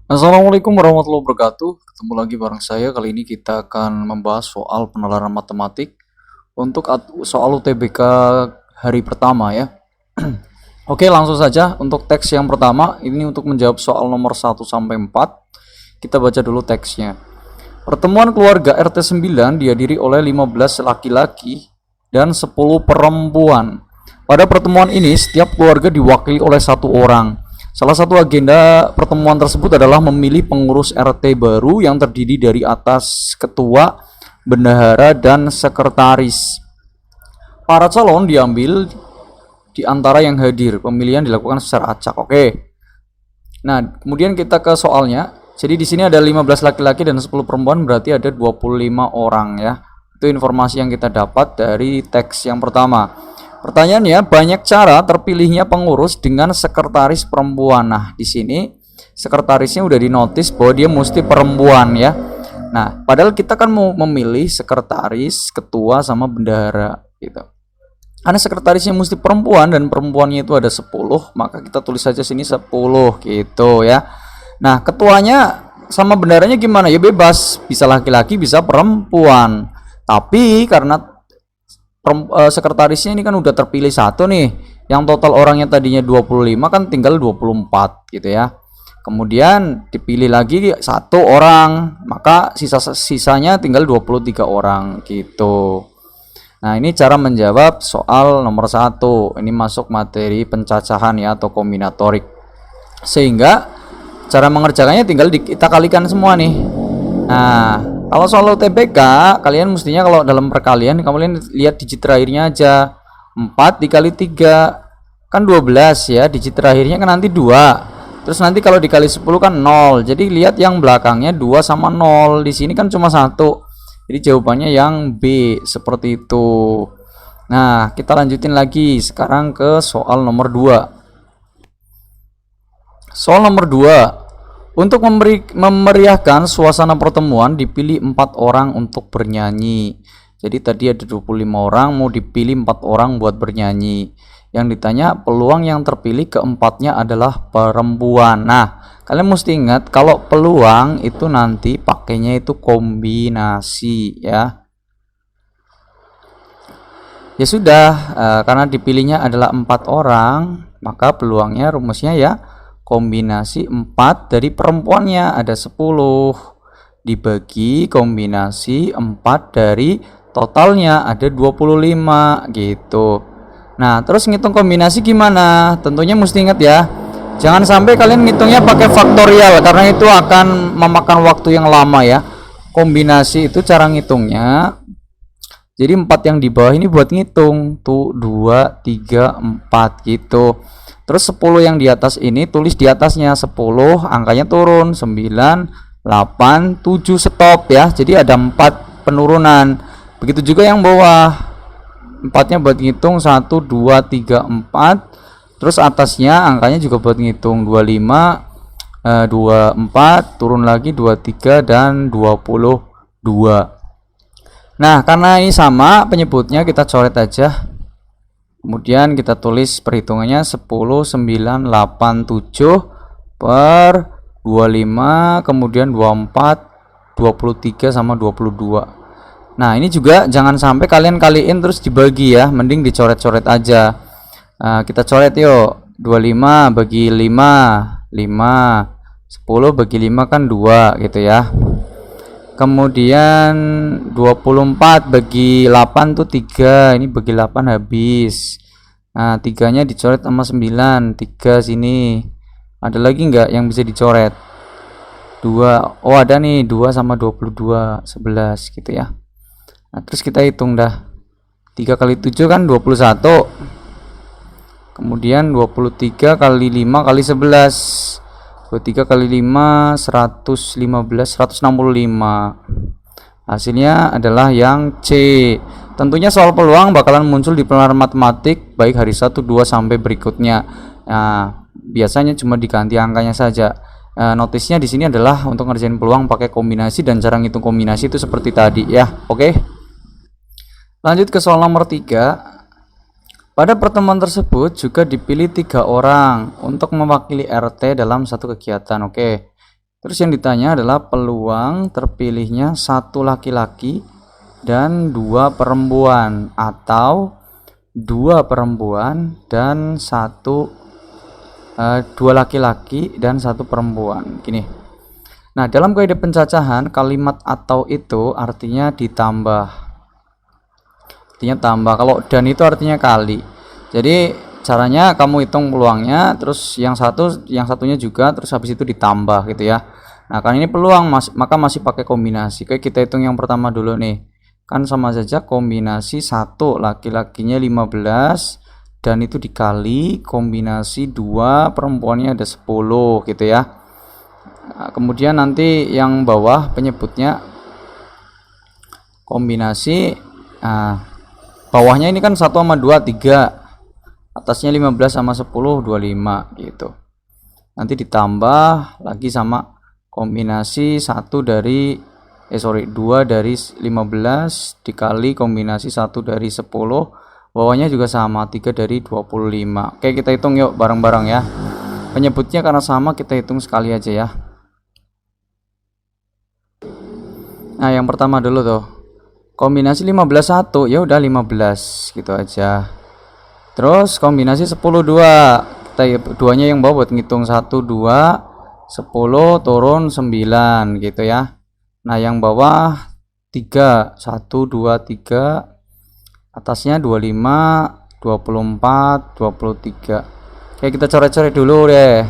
Assalamualaikum warahmatullahi wabarakatuh. Ketemu lagi bareng saya. Kali ini kita akan membahas soal penalaran matematik untuk soal UTBK hari pertama ya. Oke, langsung saja untuk teks yang pertama. Ini untuk menjawab soal nomor 1 sampai 4. Kita baca dulu teksnya. Pertemuan keluarga RT 9 dihadiri oleh 15 laki-laki dan 10 perempuan. Pada pertemuan ini, setiap keluarga diwakili oleh satu orang. Salah satu agenda pertemuan tersebut adalah memilih pengurus RT baru yang terdiri dari atas ketua, bendahara, dan sekretaris. Para calon diambil di antara yang hadir. Pemilihan dilakukan secara acak. Oke. Nah, kemudian kita ke soalnya. Jadi di sini ada 15 laki-laki dan 10 perempuan, berarti ada 25 orang ya. Itu informasi yang kita dapat dari teks yang pertama. Pertanyaannya, banyak cara terpilihnya pengurus dengan sekretaris perempuan. Nah, di sini sekretarisnya udah dinotis bahwa dia mesti perempuan ya. Nah, padahal kita kan mau memilih sekretaris, ketua, sama bendahara gitu. Karena sekretarisnya mesti perempuan dan perempuannya itu ada 10, maka kita tulis saja sini 10 gitu ya. Nah, ketuanya sama bendaharanya gimana? Ya bebas, bisa laki-laki, bisa perempuan. Tapi karena sekretarisnya ini kan udah terpilih satu nih, yang total orangnya tadinya 25 kan tinggal 24 gitu ya. Kemudian dipilih lagi satu orang, maka sisanya tinggal 23 orang gitu. Nah, ini cara menjawab soal nomor 1. Ini masuk materi pencacahan ya, atau kombinatorik. Sehingga cara mengerjakannya tinggal kita kalikan semua nih. Nah, kalau soal UTBK, kalian mestinya kalau dalam perkalian, kalian lihat digit terakhirnya aja. 4 dikali 3 kan 12 ya, digit terakhirnya kan nanti 2. Terus nanti kalau dikali 10 kan 0. Jadi lihat yang belakangnya 2 sama 0. Di sini kan cuma 1. Jadi jawabannya yang B, seperti itu. Nah, kita lanjutin lagi sekarang ke soal nomor 2. Soal nomor 2. Untuk memeriahkan suasana pertemuan, dipilih 4 orang untuk bernyanyi. Jadi tadi ada 25 orang, mau dipilih 4 orang buat bernyanyi. Yang ditanya, peluang yang terpilih keempatnya adalah perempuan. Nah, kalian mesti ingat kalau peluang itu nanti pakainya itu kombinasi ya. Ya sudah, karena dipilihnya adalah 4 orang, maka peluangnya rumusnya ya kombinasi 4 dari perempuannya ada 10 dibagi kombinasi 4 dari totalnya ada 25 gitu. Nah, terus ngitung kombinasi gimana? Tentunya mesti ingat ya, jangan sampai kalian ngitungnya pakai faktorial karena itu akan memakan waktu yang lama ya. Kombinasi itu cara ngitungnya, jadi 4 yang di bawah ini buat ngitung tuh 2, 3, 4 gitu. Terus 10 yang di atas ini tulis di atasnya 10, angkanya turun 9, 8, 7 stop ya. Jadi ada 4 penurunan. Begitu juga yang bawah. 4-nya buat ngitung 1, 2, 3, 4. Terus atasnya angkanya juga buat ngitung 25, 24, turun lagi 23 dan 22. Nah, karena ini sama penyebutnya kita coret aja. Kemudian kita tulis perhitungannya 10, 9, 8, 7 per 25, kemudian 24, 23 sama 22. Nah, ini juga jangan sampai kalian kaliin terus dibagi ya, mending dicoret-coret aja. Kita coret yuk. 25 bagi 5, 5. 10 bagi 5 kan 2 gitu ya. Kemudian 24 bagi 8 tuh 3. Ini bagi 8 habis. Nah, 3-nya dicoret sama 9. 3 sini. Ada lagi nggak yang bisa dicoret? 2. Oh, ada nih, 2 sama 22, 11 gitu ya. Nah, terus kita hitung dah. 3 kali 7 kan 21. Kemudian 23 kali 5 kali 11. 23 kali 5 115, 165. Hasilnya adalah yang C. Tentunya soal peluang bakalan muncul di penalaran matematik baik hari 1, 2 sampai berikutnya. Nah, biasanya cuma diganti angkanya saja. Notisnya di sini adalah untuk ngerjain peluang pakai kombinasi dan cara ngitung kombinasi itu seperti tadi ya. Oke. Lanjut ke soal nomor 3. Pada pertemuan tersebut juga dipilih 3 orang untuk mewakili RT dalam satu kegiatan. Oke, Terus yang ditanya adalah peluang terpilihnya satu laki-laki dan dua perempuan, atau dua perempuan dan dua laki-laki dan satu perempuan. Gini. Nah, dalam kaidah pencacahan, kalimat atau itu artinya ditambah. Artinya tambah. Kalau dan itu artinya kali. Jadi caranya kamu hitung peluangnya, terus yang satunya juga, terus habis itu ditambah gitu ya. Nah, kan ini peluang, maka masih pakai kombinasi. Kayak kita hitung yang pertama dulu nih. Kan sama saja kombinasi 1 laki-lakinya 15 dan itu dikali kombinasi 2 perempuannya ada 10 gitu ya. Nah, kemudian nanti yang bawah penyebutnya kombinasi, bawahnya ini kan 1 sama 2 3, atasnya 15 sama 10 25 gitu. Nanti ditambah lagi sama kombinasi 2 dari 15 dikali kombinasi 1 dari 10, bawahnya juga sama 3 dari 25. Oke, kita hitung yuk bareng-bareng ya. Penyebutnya karena sama kita hitung sekali aja ya. Nah, yang pertama dulu tuh. Kombinasi 15 1, ya udah 15 gitu aja. Terus kombinasi 10 2. Kita duanya yang bawah buat ngitung 1 2 10 turun 9 gitu ya. Nah, yang bawah 3 1 2 3, atasnya 25 24 23. Oke, kita coret-coret dulu deh.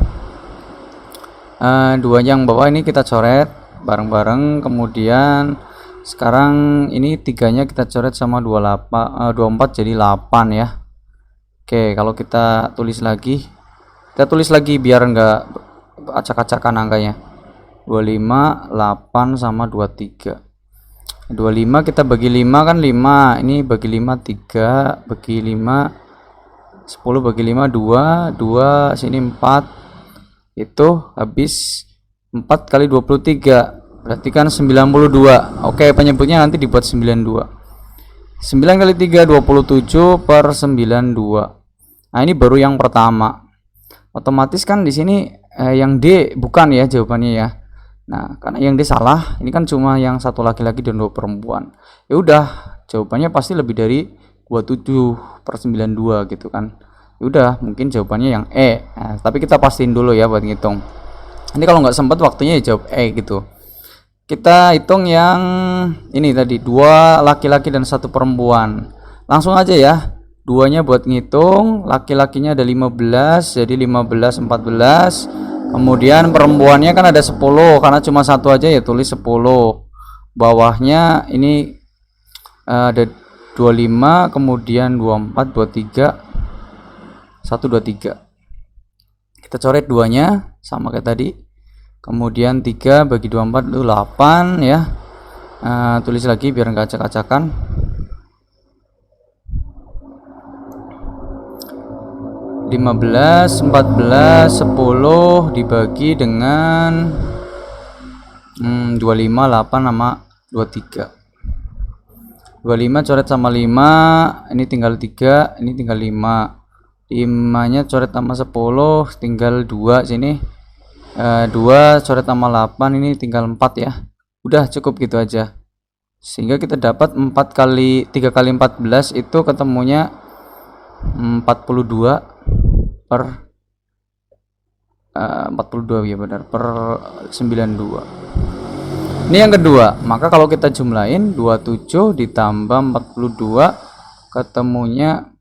Dua yang bawah ini kita coret bareng-bareng. Kemudian sekarang ini tiganya kita coret sama 24 jadi 8 ya. Oke, kalau kita tulis lagi biar enggak acak-acakan angkanya. 25 8 sama 23. 25 kita bagi 5 kan 5, ini bagi 5 3, bagi 5 10, bagi 5 2 sini 4, itu habis 4 kali 23 berarti kan 92. Oke, penyebutnya nanti dibuat 92. 9 kali 3 27 per 92. Nah, ini baru yang pertama. Otomatis kan di sini yang D bukan ya jawabannya ya. Nah, karena yang D salah, ini kan cuma yang satu laki-laki dan 2 perempuan. Ya udah, jawabannya pasti lebih dari 27 per 92 gitu kan. Ya udah, mungkin jawabannya yang E. Nah, tapi kita pastiin dulu ya buat ngitung. Ini kalau nggak sempat waktunya ya jawab E gitu. Kita hitung yang ini tadi, 2 laki-laki dan 1 perempuan. Langsung aja ya. Duanya buat ngitung, laki-lakinya ada 15, jadi 15 14. Kemudian perempuannya kan ada 10, karena cuma satu aja ya tulis 10. Bawahnya ini ada 25, kemudian 24, 23, 1 2 3. Kita coret duanya sama kayak tadi. Kemudian 3 bagi 24 itu 8 ya. Tulis lagi biar nggak acak-acakan. 15 14 10 dibagi dengan 25 8 sama 23. 25 coret sama 5, ini tinggal 3, ini tinggal 5. 5 nya coret sama 10, tinggal 2 sini. 2 coret sama 8, ini tinggal 4 ya. Udah cukup gitu aja. Sehingga kita dapat 3 kali 14 itu ketemunya 42 per 42 ya benar, per 92. Ini yang kedua. Maka kalau kita jumlahin 27 ditambah 42 ketemunya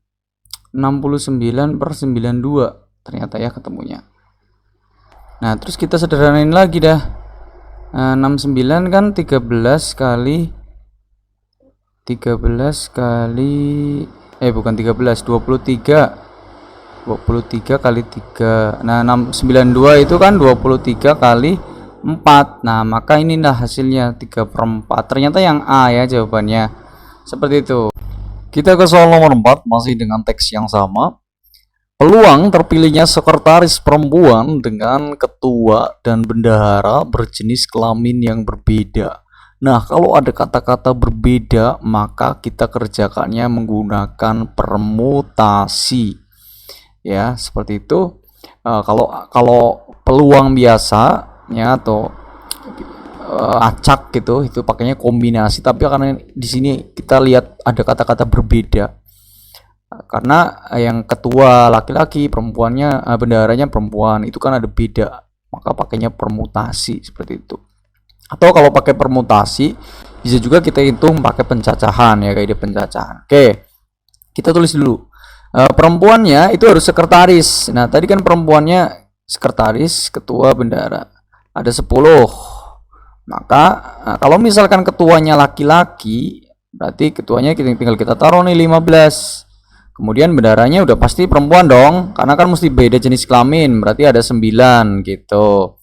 69 per 92 ternyata ya ketemunya. Nah, terus kita sederhanain lagi dah. 69 kan 13 kali 23 kali 3. Nah, 692 itu kan 23 kali 4. Nah, maka inilah hasilnya 3/4. Ternyata yang A ya jawabannya. Seperti itu. Kita ke soal nomor 4 masih dengan teks yang sama. Peluang terpilihnya sekretaris perempuan dengan ketua dan bendahara berjenis kelamin yang berbeda. Nah, kalau ada kata-kata berbeda, maka kita kerjakannya menggunakan permutasi. Ya, seperti itu. Kalau peluang biasa ya atau acak gitu, itu pakainya kombinasi. Tapi karena di sini kita lihat ada kata-kata berbeda, karena yang ketua laki-laki, perempuannya bendaharanya perempuan, itu kan ada beda, maka pakainya permutasi seperti itu. Atau kalau pakai permutasi bisa juga kita hitung pakai pencacahan ya, kayak pencacahan. Oke, kita tulis dulu. Perempuannya itu harus sekretaris. Nah, tadi kan perempuannya sekretaris, ketua, bendahara. Ada 10. Maka kalau misalkan ketuanya laki-laki, berarti ketuanya tinggal kita taruh nih 15. Kemudian bendaharanya udah pasti perempuan dong, karena kan mesti beda jenis kelamin, berarti ada 9 gitu.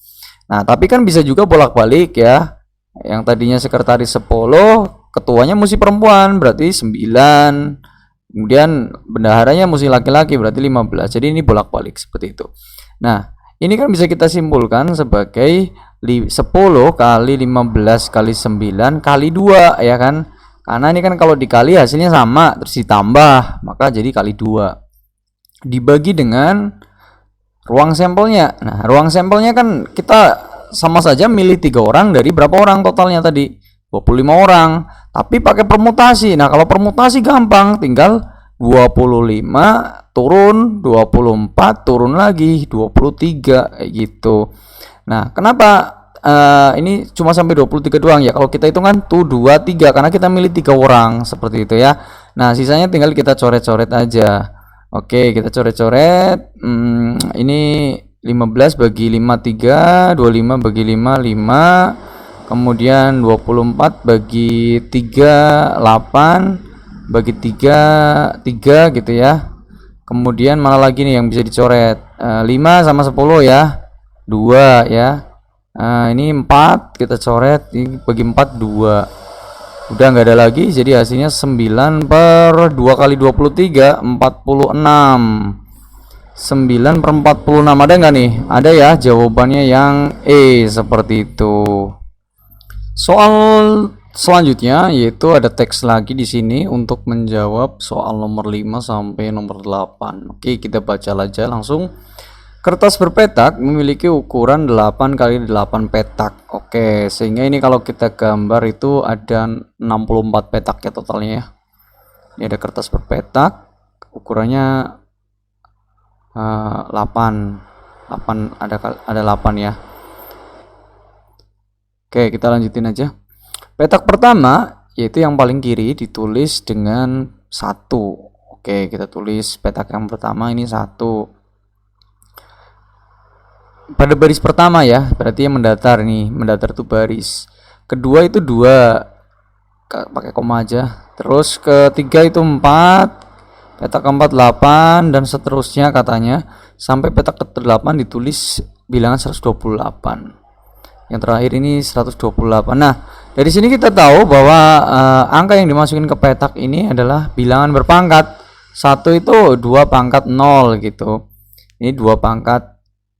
Nah, tapi kan bisa juga bolak-balik ya. Yang tadinya sekretaris 10, ketuanya mesti perempuan, berarti 9. Kemudian bendaharanya mesti laki-laki, berarti 15. Jadi ini bolak-balik seperti itu. Nah, ini kan bisa kita simpulkan sebagai 10 kali 15 kali 9 kali 2 ya kan. Karena ini kan kalau dikali hasilnya sama, terus ditambah, maka jadi kali 2. Dibagi dengan ruang sampelnya. Nah, ruang sampelnya kan kita sama saja milih 3 orang dari berapa orang totalnya tadi? 25 orang. Tapi pakai permutasi. Nah, kalau permutasi gampang, tinggal 25 turun, 24 turun lagi, 23 kayak gitu. Nah, kenapa ini cuma sampai 23 doang ya? Kalau kita hitungan tuh 2 3 karena kita milih 3 orang seperti itu ya. Nah, sisanya tinggal kita coret-coret aja. Oke, kita coret-coret. Ini 15 bagi 5 3, 25 bagi 5 5, kemudian 24 bagi 3 8, bagi 3 3 gitu ya. Kemudian mana lagi nih yang bisa dicoret? 5 sama 10 ya. 2 ya. Ini 4 kita coret, ini bagi 4 2. Udah nggak ada lagi, jadi hasilnya 9 per 2 kali 23 46. 9 per 46 ada nggak nih? Ada ya, jawabannya yang E seperti itu. Soal selanjutnya yaitu ada teks lagi di sini untuk menjawab soal nomor 5 sampai nomor 8. Oke, kita baca aja langsung. Kertas berpetak memiliki ukuran 8 kali 8 petak. Oke, sehingga ini kalau kita gambar itu ada 64 petak ya totalnya ya. Ini ada kertas berpetak, ukurannya 8 ada 8 ya. Oke, kita lanjutin aja. Petak pertama yaitu yang paling kiri ditulis dengan 1. Oke, kita tulis petak yang pertama ini 1. Pada baris pertama ya, berarti yang mendatar nih, mendatar itu baris. Kedua itu 2, pakai koma aja. Terus ketiga itu 4, petak keempat 8 dan seterusnya katanya sampai petak ke-8 ditulis bilangan 128. Yang terakhir ini 128. Nah, dari sini kita tahu bahwa angka yang dimasukin ke petak ini adalah bilangan berpangkat. 1 itu 2 pangkat 0 gitu. Ini 2 pangkat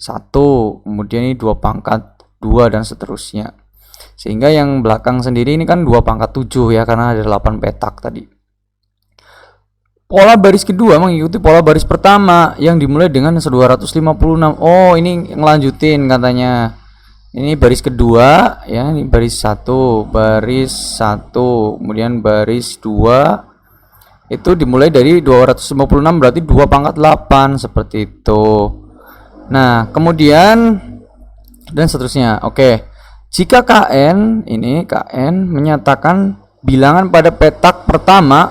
1, kemudian ini 2 pangkat 2 dan seterusnya. Sehingga yang belakang sendiri ini kan 2 pangkat 7 ya, karena ada 8 petak tadi. Pola baris kedua mengikuti pola baris pertama yang dimulai dengan 256. Oh, ini ngelanjutin katanya. Ini baris kedua ya, ini baris 1, baris 1, kemudian baris 2 itu dimulai dari 256, berarti 2 pangkat 8 seperti itu. Nah, kemudian dan seterusnya. Oke. Jika KN menyatakan bilangan pada petak pertama,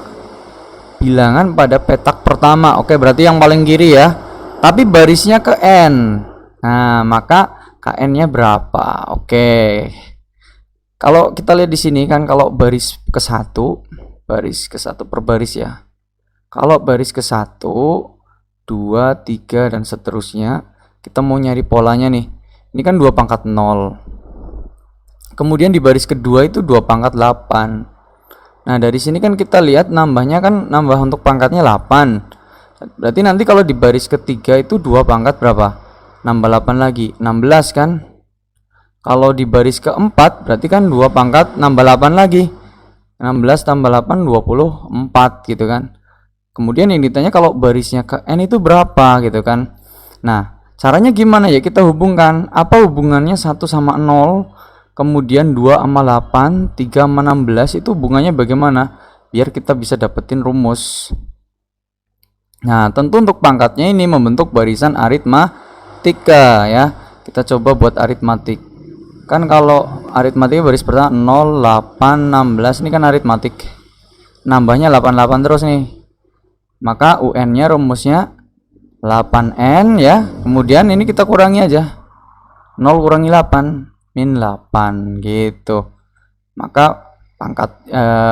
oke, berarti yang paling kiri ya. Tapi barisnya ke N. Nah, maka KN-nya berapa? Oke. Kalau kita lihat di sini kan kalau baris ke-1 per baris ya. Kalau baris ke-1, 2, 3 dan seterusnya, kita mau nyari polanya nih. Ini kan 2 pangkat 0. Kemudian di baris kedua itu 2 pangkat 8. Nah, dari sini kan kita lihat nambahnya kan nambah untuk pangkatnya 8. Berarti nanti kalau di baris ketiga itu 2 pangkat berapa? Nambah 8 lagi, 16 kan? Kalau di baris keempat berarti kan 2 pangkat nambah 8 lagi. 16 tambah 8 24 gitu kan. Kemudian yang ditanya kalau barisnya ke N itu berapa gitu kan. Nah, caranya gimana ya, kita hubungkan. Apa hubungannya 1 sama 0? kemudian 2 sama 8, 3 sama 16 itu hubungannya bagaimana? Biar kita bisa dapetin rumus. Nah, tentu untuk pangkatnya ini membentuk barisan aritmatika ya. Kita coba buat aritmatik. Kan kalau aritmatiknya baris pertama 0, 8, 16 ini kan aritmatik. Nambahnya 88 terus nih. Maka UN-nya rumusnya 8N ya. Kemudian ini kita kurangi aja. 0 kurangi 8 min 8 gitu. Maka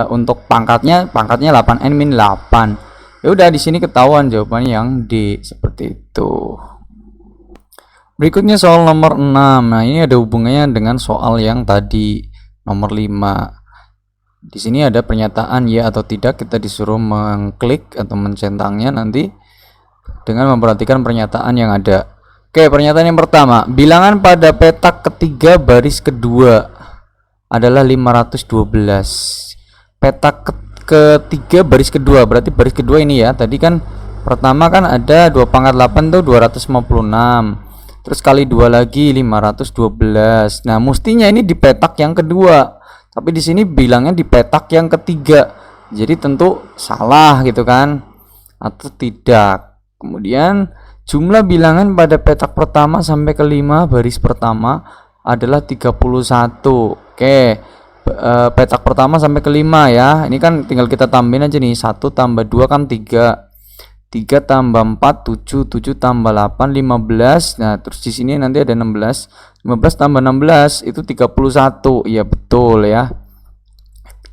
untuk pangkatnya 8N min 8. Ya udah, di sini ketahuan jawabannya yang D seperti itu. Berikutnya soal nomor 6. Nah, ini ada hubungannya dengan soal yang tadi nomor 5. Di sini ada pernyataan ya atau tidak, kita disuruh mengklik atau mencentangnya nanti dengan memperhatikan pernyataan yang ada. Oke, pernyataan yang pertama, bilangan pada petak ketiga baris kedua adalah 512. Petak ketiga baris kedua, berarti baris kedua ini ya. Tadi kan pertama kan ada 2 pangkat 8 tuh 256. Terus kali 2 lagi 512. Nah, mestinya ini di petak yang kedua. Tapi di sini bilangnya di petak yang ketiga. Jadi tentu salah gitu kan? Atau tidak. Kemudian jumlah bilangan pada petak pertama sampai kelima baris pertama adalah 31. Oke. Petak pertama sampai kelima ya. Ini kan tinggal kita tambahin aja nih. 1 tambah 2 kan 3. 3 tambah 4 7, 7 tambah 8 15. Nah, terus di sini nanti ada 16. 15 tambah 16 itu 31. Iya betul ya.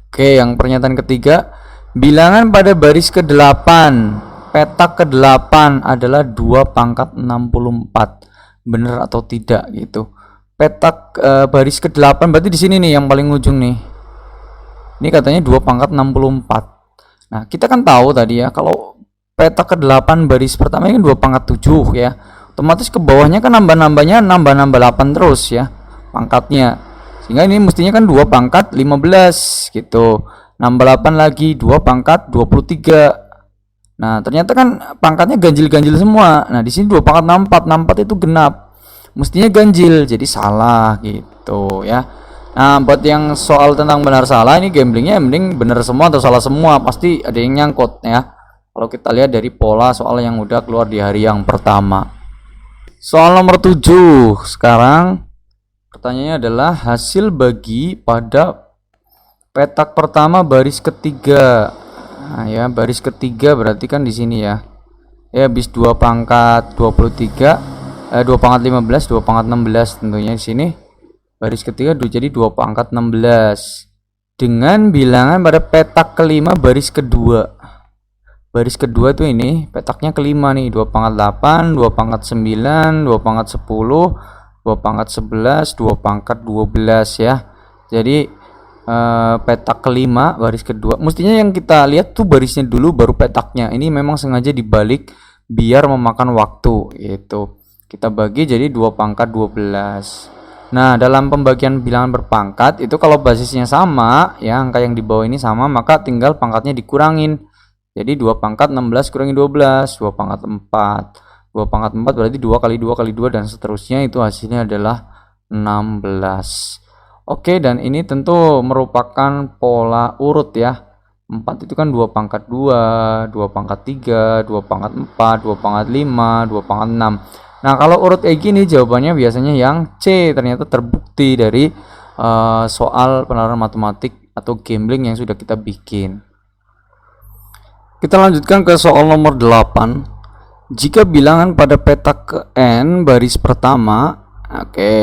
Oke, yang pernyataan ketiga, bilangan pada baris ke-8, petak ke-8 adalah 2 pangkat 64. Benar atau tidak gitu. Petak baris ke-8 berarti di sini nih yang paling ujung nih. Ini katanya 2 pangkat 64. Nah, kita kan tahu tadi ya, kalau petak ke-8 baris pertama ini kan 2 pangkat 7 ya. Otomatis ke bawahnya kan nambah-nambahnya nambah 8 terus ya pangkatnya. Sehingga ini mestinya kan 2 pangkat 15 gitu. Nambah 8 lagi 2 pangkat 23. Nah, ternyata kan pangkatnya ganjil-ganjil semua. Nah, di sini 2 pangkat 64. 64 itu genap. Mestinya ganjil, jadi salah gitu ya. Nah, buat yang soal tentang benar salah ini gamblingnya mending benar semua atau salah semua, pasti ada yang nyangkut ya. Kalau kita lihat dari pola soal yang udah keluar di hari yang pertama. Soal nomor 7. Sekarang pertanyaannya adalah hasil bagi pada petak pertama baris ketiga. Nah, ya, baris ketiga berarti kan di sini ya. Ya, habis 2 pangkat 23. 2 pangkat 15, 2 pangkat 16 tentunya di sini. Baris ketiga jadi 2 pangkat 16. Dengan bilangan pada petak kelima baris kedua. Baris kedua tuh ini petaknya kelima nih, 2 pangkat 8, 2 pangkat 9, 2 pangkat 10, 2 pangkat 11, 2 pangkat 12 ya. Jadi petak kelima baris kedua. Mestinya yang kita lihat tuh barisnya dulu baru petaknya. Ini memang sengaja dibalik biar memakan waktu gitu. Kita bagi jadi 2 pangkat 12. Nah, dalam pembagian bilangan berpangkat itu kalau basisnya sama ya, angka yang di bawah ini sama, maka tinggal pangkatnya dikurangin. Jadi 2 pangkat 16 kurangi 12, 2 pangkat 4. 2 pangkat 4 berarti 2 kali 2 kali 2 dan seterusnya, itu hasilnya adalah 16. Oke, dan ini tentu merupakan pola urut ya. 4 itu kan 2 pangkat 2, 2 pangkat 3, 2 pangkat 4, 2 pangkat 5, 2 pangkat 6. Nah, kalau urut kayak gini jawabannya biasanya yang C. Ternyata terbukti dari soal penalaran matematik atau gambling yang sudah kita bikin. Kita lanjutkan ke soal nomor 8. Jika bilangan pada petak ke N baris pertama,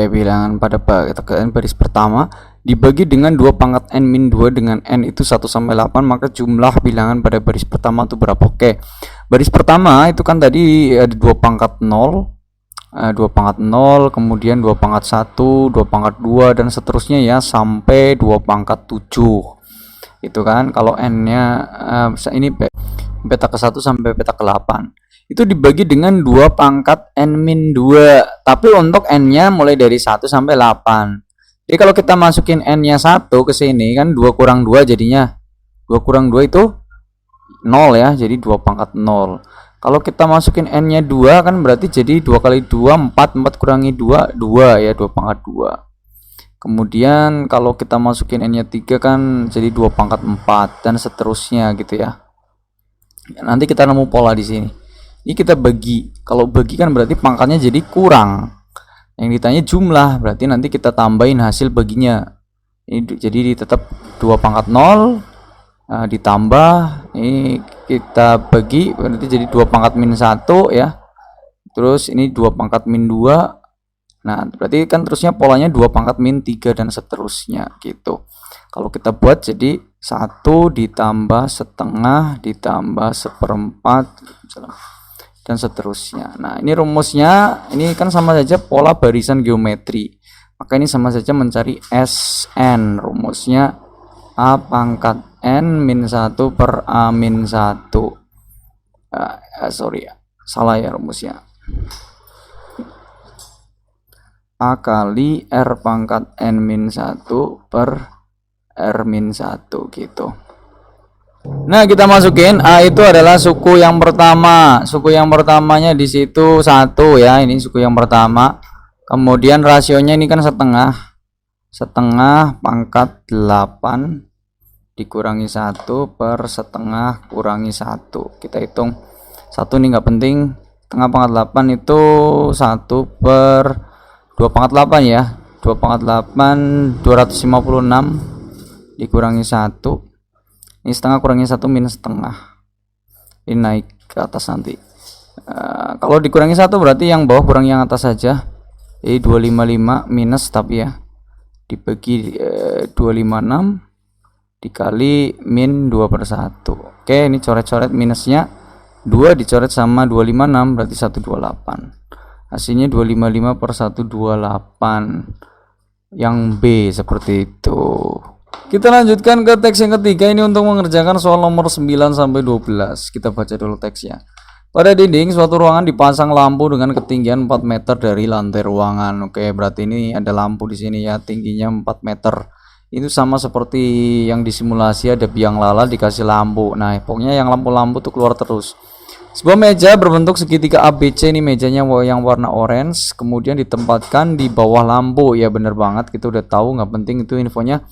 bilangan pada petak ke N baris pertama dibagi dengan 2 pangkat N min 2 dengan N itu 1 sampai 8, maka jumlah bilangan pada baris pertama itu berapa? Baris pertama itu kan tadi ada 2 pangkat 0, 2 pangkat 0, kemudian 2 pangkat 1, 2 pangkat 2 dan seterusnya ya sampai 2 pangkat 7. Itu kan kalau N-nya ini petak ke-1 sampai petak ke-8. Itu dibagi dengan 2 pangkat N min 2. Tapi untuk N-nya mulai dari 1 sampai 8. Jadi kalau kita masukin N-nya 1 ke sini kan 2 kurang 2 jadinya 2 kurang 2 itu 0 ya, jadi 2 pangkat 0. Kalau kita masukin N-nya 2 kan berarti jadi 2 kali 2 4, 4 kurangi 2 2 ya, 2 pangkat 2. Kemudian kalau kita masukin n-nya 3 kan jadi 2 pangkat 4 dan seterusnya gitu ya. Nanti kita nemu pola di sini. Ini kita bagi. Kalau bagi kan berarti pangkatnya jadi kurang. Yang ditanya jumlah, berarti nanti kita tambahin hasil baginya. Ini jadi tetap 2 pangkat 0 ditambah ini kita bagi berarti jadi 2 pangkat min 1 ya. Terus ini 2 pangkat min 2. Nah, berarti kan terusnya polanya 2 pangkat min 3 dan seterusnya gitu. Kalau kita buat jadi 1 ditambah setengah ditambah seperempat dan seterusnya. Nah, ini rumusnya ini kan sama saja pola barisan geometri. Maka ini sama saja mencari Sn. Rumusnya A pangkat N min 1 per A min 1. Sorry ya, salah ya rumusnya. A kali R pangkat N min 1 per R min 1 gitu. Nah, kita masukin A itu adalah suku yang pertama. Suku yang pertamanya di situ 1 ya, ini suku yang pertama. Kemudian rasionya ini kan setengah. Setengah pangkat 8 dikurangi 1 per setengah kurangi 1. Kita hitung. 1 ini nggak penting. Setengah pangkat 8 itu 1 per 2 pangkat 8 ya. 2 pangkat 8 256 dikurangi 1. Ini setengah kurangi 1 minus setengah. Ini naik ke atas nanti. Kalau dikurangi 1 berarti yang bawah kurang yang atas saja. Jadi 255 minus tapi ya. Dibagi 256 dikali min 2 per 1. Oke, ini coret-coret minusnya. 2 dicoret sama 256 berarti 128. Hasilnya 255 per 128. Yang B seperti itu. Kita lanjutkan ke teks yang ketiga, ini untuk mengerjakan soal nomor 9 sampai 12. Kita baca dulu teksnya. Pada dinding suatu ruangan dipasang lampu dengan ketinggian 4 meter dari lantai ruangan. Oke, berarti ini ada lampu di sini ya, tingginya 4 meter. Itu sama seperti yang disimulasi, ada biang lala dikasih lampu. Nah, pokoknya yang lampu-lampu tuh keluar terus. Sebuah meja berbentuk segitiga ABC, ini mejanya yang warna orange, kemudian ditempatkan di bawah lampu. Ya bener banget, kita udah tahu, nggak penting itu infonya.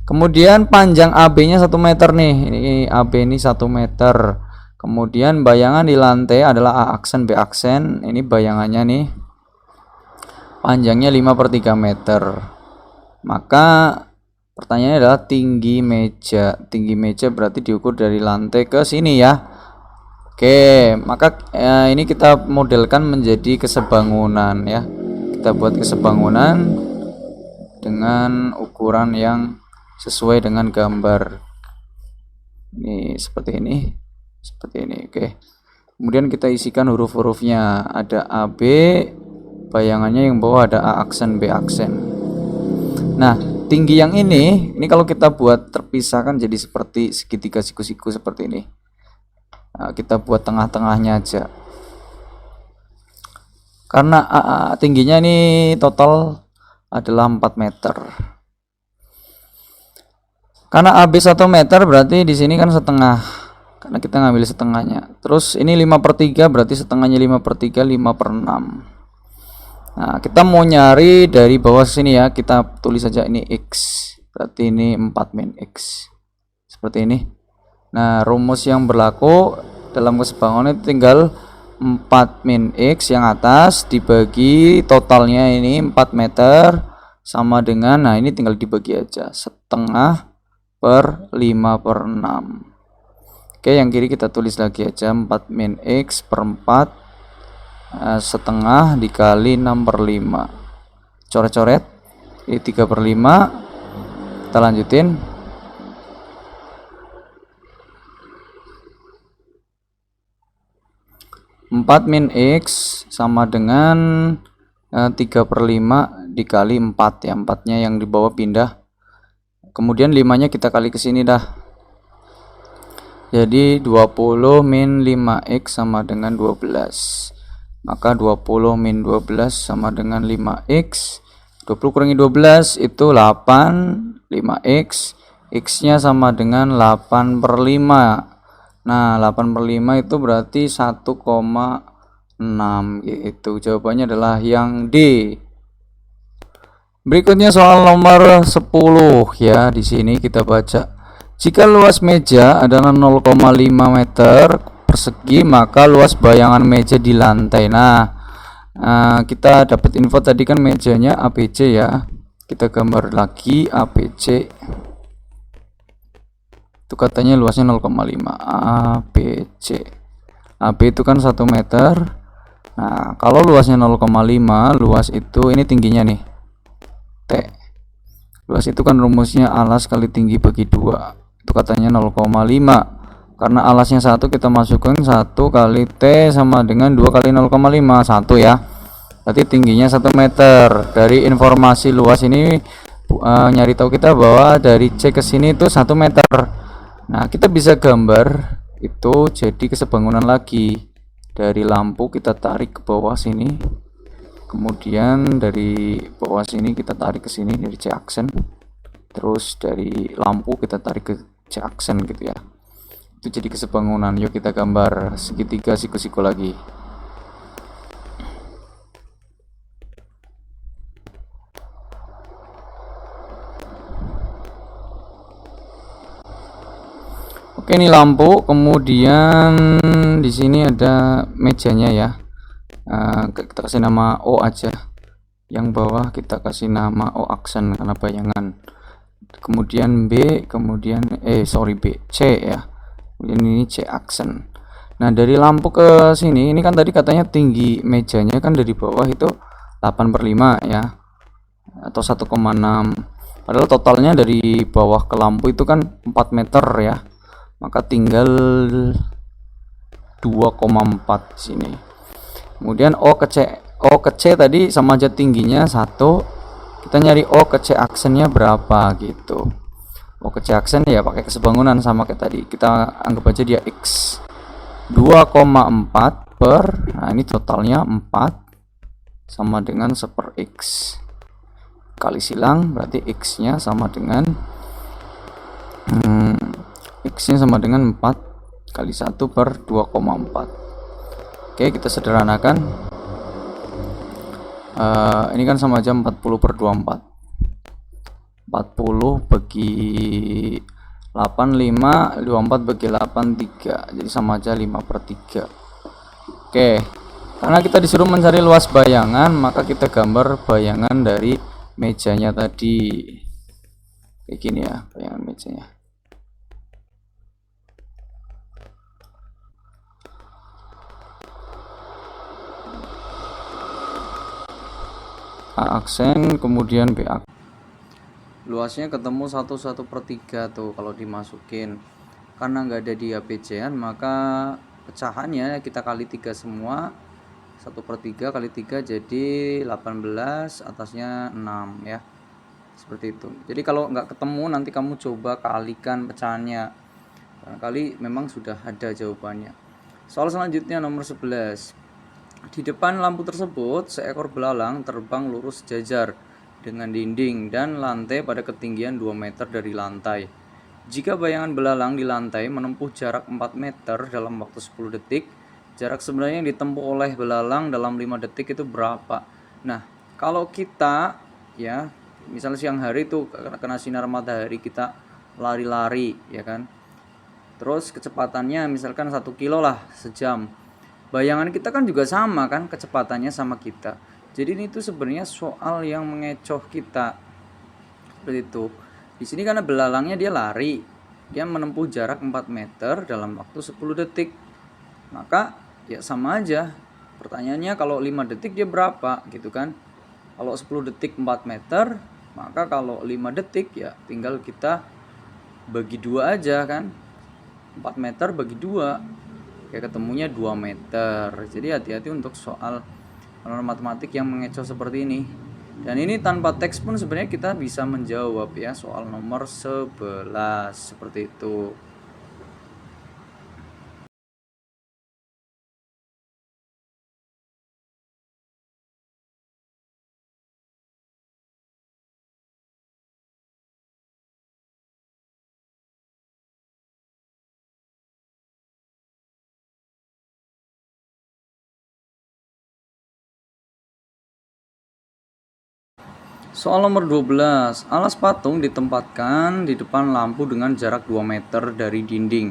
Kemudian panjang AB-nya 1 meter nih. Ini AB ini 1 meter. Kemudian bayangan di lantai adalah A aksen B aksen. Ini bayangannya nih. Panjangnya 5 per 3 meter. Maka pertanyaannya adalah tinggi meja. Tinggi meja berarti diukur dari lantai ke sini ya. Oke, maka ini kita modelkan menjadi kesebangunan ya. Kita buat kesebangunan dengan ukuran yang sesuai dengan gambar. Ini seperti ini. Seperti ini, oke. Kemudian kita isikan huruf-hurufnya. Ada AB, bayangannya yang bawah ada A aksen B aksen. Nah, tinggi yang ini kalau kita buat terpisahkan jadi seperti segitiga siku-siku seperti ini. Nah, kita buat tengah-tengahnya aja. Karena tingginya ini total adalah 4 meter. Karena AB 1 meter berarti di sini kan setengah. Karena kita ngambil setengahnya. Terus ini 5 per 3 berarti setengahnya 5 per 3 5 per 6. Nah, kita mau nyari dari bawah sini ya. Kita tulis saja ini X. Berarti ini 4 min X. Seperti ini. Nah, rumus yang berlaku dalam kesebangunan itu tinggal 4 min X yang atas dibagi totalnya ini 4 meter sama dengan, nah ini tinggal dibagi aja, setengah per 5 per 6. Oke, yang kiri kita tulis lagi aja 4 min X per 4 setengah dikali 6 per 5. Coret-coret, ini 3 per 5. Kita lanjutin. 4 min X sama dengan 3 per 5 dikali 4 ya. 4 nya yang di bawah pindah. Kemudian 5 nya kita kali ke sini dah. Jadi 20 min 5X sama dengan 12. Maka 20 min 12 sama dengan 5X. 20 kurangi 12 itu 8. 5X. X-nya sama dengan 8 per 5. Nah, 8 per 5 itu berarti 1,6 gitu. Jawabannya adalah yang D. Berikutnya soal nomor 10 ya. Di sini kita baca. Jika luas meja adalah 0,5 meter persegi, maka luas bayangan meja di lantai. Kita dapat info tadi kan mejanya ABC ya. Kita gambar lagi ABC. Itu katanya luasnya 0,5 ABC. AB itu kan 1 meter. Nah, kalau luasnya 0,5, luas itu ini tingginya nih. T. Luas itu kan rumusnya alas kali tinggi bagi 2. Itu katanya 0,5. Karena alasnya 1, kita masukkan 1 kali T sama dengan 2 kali 0,5. 1 ya. Berarti tingginya 1 meter. Dari informasi luas ini nyari tahu kita bahwa dari C ke sini itu 1 meter. Nah, kita bisa gambar itu jadi kesebangunan lagi. Dari lampu kita tarik ke bawah sini. Kemudian dari bawah sini kita tarik ke sini dari C aksen. Terus dari lampu kita tarik ke C aksen gitu ya. Itu jadi kesebangunan. Yuk kita gambar segitiga siku-siku lagi. Oke, ini lampu. Kemudian di sini ada mejanya ya. Kita kasih nama O aja. Yang bawah kita kasih nama O aksen karena bayangan. Kemudian B, kemudian B, C ya. Kemudian ini C aksen. Nah, dari lampu ke sini, ini kan tadi katanya tinggi mejanya kan dari bawah itu 8/5 ya. Atau 1,6. Padahal totalnya dari bawah ke lampu itu kan 4 meter ya. Maka tinggal 2,4 sini. Kemudian O ke C tadi sama aja tingginya 1. Kita nyari O ke C aksennya berapa gitu. O ke C aksen ya pakai kesebangunan sama kayak tadi. Kita anggap aja dia X. 2,4 per, nah ini totalnya 4 sama dengan 1/X. Kali silang berarti X-nya sama dengan X-nya sama dengan 4 kali 1 per 2,4. Oke, kita sederhanakan. Ini kan sama aja 40 per 24. 40 bagi 8, 5, 24 bagi 8, 3. Jadi sama aja 5 per 3. Oke, karena kita disuruh mencari luas bayangan, maka kita gambar bayangan dari mejanya tadi. Kayak gini ya, bayangan mejanya. A aksen, kemudian B aksen. Luasnya ketemu 1/1/3 tuh kalau dimasukin. Karena nggak ada di ABC-an, maka pecahannya kita kali 3 semua. 1/3 kali 3 jadi 18, atasnya 6 ya. Seperti itu. Jadi kalau nggak ketemu nanti kamu coba kalikan pecahannya. Barangkali memang sudah ada jawabannya. Soal selanjutnya nomor 11. Di depan lampu tersebut, seekor belalang terbang lurus sejajar dengan dinding dan lantai pada ketinggian 2 meter dari lantai. Jika bayangan belalang di lantai menempuh jarak 4 meter dalam waktu 10 detik, jarak sebenarnya yang ditempuh oleh belalang dalam 5 detik itu berapa? Nah, kalau kita ya, misalnya siang hari itu kena sinar matahari kita lari-lari ya kan. Terus kecepatannya misalkan 1 kilo lah sejam. Bayangan kita kan juga sama kan, kecepatannya sama kita. Jadi ini tuh sebenarnya soal yang mengecoh kita. Seperti itu. Di sini karena belalangnya dia lari, dia menempuh jarak 4 meter dalam waktu 10 detik. Maka ya sama aja. Pertanyaannya kalau 5 detik dia berapa gitu kan? Kalau 10 detik 4 meter, maka kalau 5 detik ya tinggal kita bagi 2 aja kan. 4 meter bagi 2. Ya ketemunya 2 meter. Jadi hati-hati untuk soal matematik yang mengecoh seperti ini. Dan ini tanpa teks pun sebenarnya kita bisa menjawab ya soal nomor 11 seperti itu. Soal nomor 12, alas patung ditempatkan di depan lampu dengan jarak 2 meter dari dinding.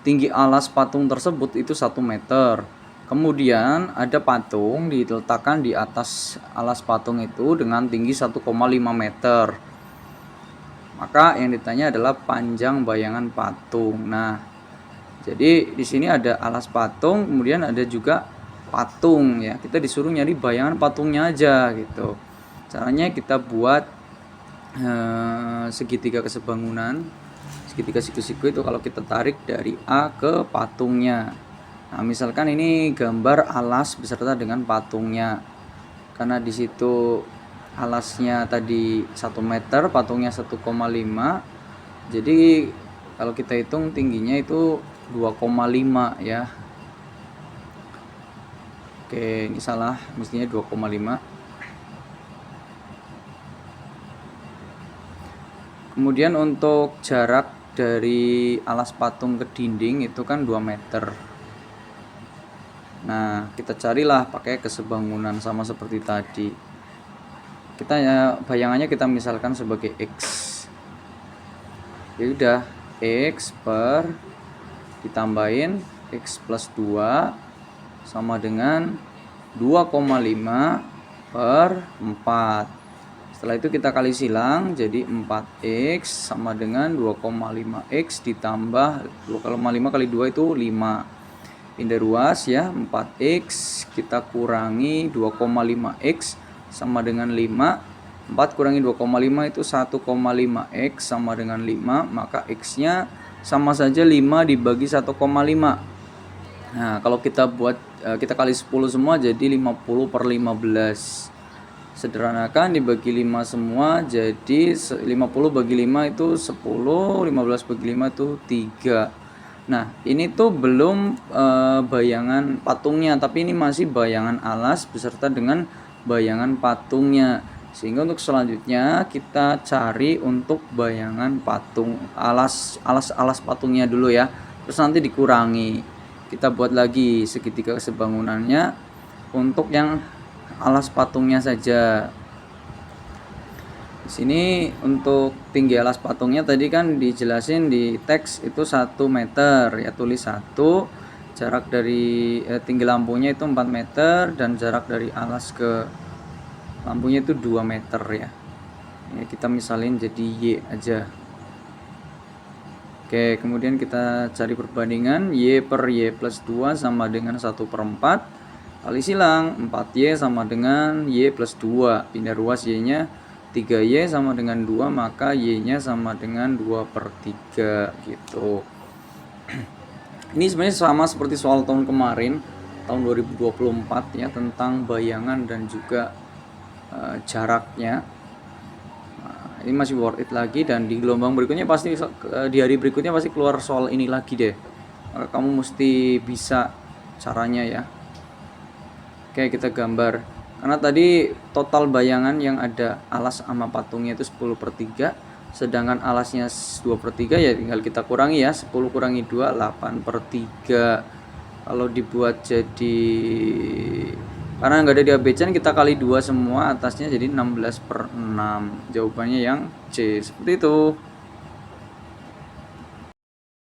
Tinggi alas patung tersebut itu 1 meter. Kemudian ada patung diletakkan di atas alas patung itu dengan tinggi 1,5 meter. Maka yang ditanya adalah panjang bayangan patung. Nah, jadi di sini ada alas patung, kemudian ada juga patung ya. Kita disuruh nyari bayangan patungnya aja gitu. Caranya kita buat segitiga kesebangunan. Segitiga siku-siku itu kalau kita tarik dari A ke patungnya. Nah, misalkan ini gambar alas beserta dengan patungnya. Karena di situ alasnya tadi 1 meter, patungnya 1,5. Jadi kalau kita hitung tingginya itu 2,5 ya. Oke, ini salah, mestinya 2,5. Kemudian untuk jarak dari alas patung ke dinding itu kan 2 meter. Nah, kita carilah pakai kesebangunan sama seperti tadi. Kita ya bayangannya kita misalkan sebagai X. Ya udah, X per ditambahin X plus 2 sama dengan 2,5 per 4. Setelah itu kita kali silang, jadi 4x sama dengan 2,5x ditambah 2,5 kali 2 itu 5. Pindah ruas ya, 4x kita kurangi 2,5x sama dengan 5. 4 kurangi 2,5 itu 1,5x sama dengan 5, maka x-nya sama saja 5 dibagi 1,5. Nah, kalau kita buat kita kali 10 semua jadi 50 per 15. Sederhanakan dibagi 5 semua jadi 50 bagi 5 itu 10, 15 bagi 5 itu 3. Nah, ini tuh belum bayangan patungnya, tapi ini masih bayangan alas beserta dengan bayangan patungnya. Sehingga untuk selanjutnya kita cari untuk bayangan patung alas patungnya dulu ya. Terus nanti dikurangi. Kita buat lagi segitiga kesebangunannya untuk yang alas patungnya saja. Di sini untuk tinggi alas patungnya tadi kan dijelasin di teks itu 1 meter ya, tulis 1. Jarak dari tinggi lampunya itu 4 meter dan jarak dari alas ke lampunya itu 2 meter ya. Ya kita misalin jadi Y aja. Oke, kemudian kita cari perbandingan Y per Y plus 2 sama dengan 1 per 4. Kali silang 4Y sama dengan Y plus 2. Pindah ruas Y nya 3Y sama dengan 2, maka Y nya sama dengan 2 per 3 gitu. Ini sebenarnya sama seperti soal tahun kemarin, tahun 2024 ya, tentang bayangan dan juga jaraknya. Nah, ini masih worth it lagi, dan di gelombang berikutnya pasti di hari berikutnya pasti keluar soal ini lagi deh. Maka kamu mesti bisa caranya ya. Oke, kita gambar. Karena tadi total bayangan yang ada alas sama patungnya itu 10 per 3. Sedangkan alasnya 2 per 3 ya tinggal kita kurangi ya. 10 kurangi 2, 8 per 3. Kalau dibuat jadi, karena nggak ada di ABC, kita kali 2 semua atasnya jadi 16 per 6. Jawabannya yang C. Seperti itu.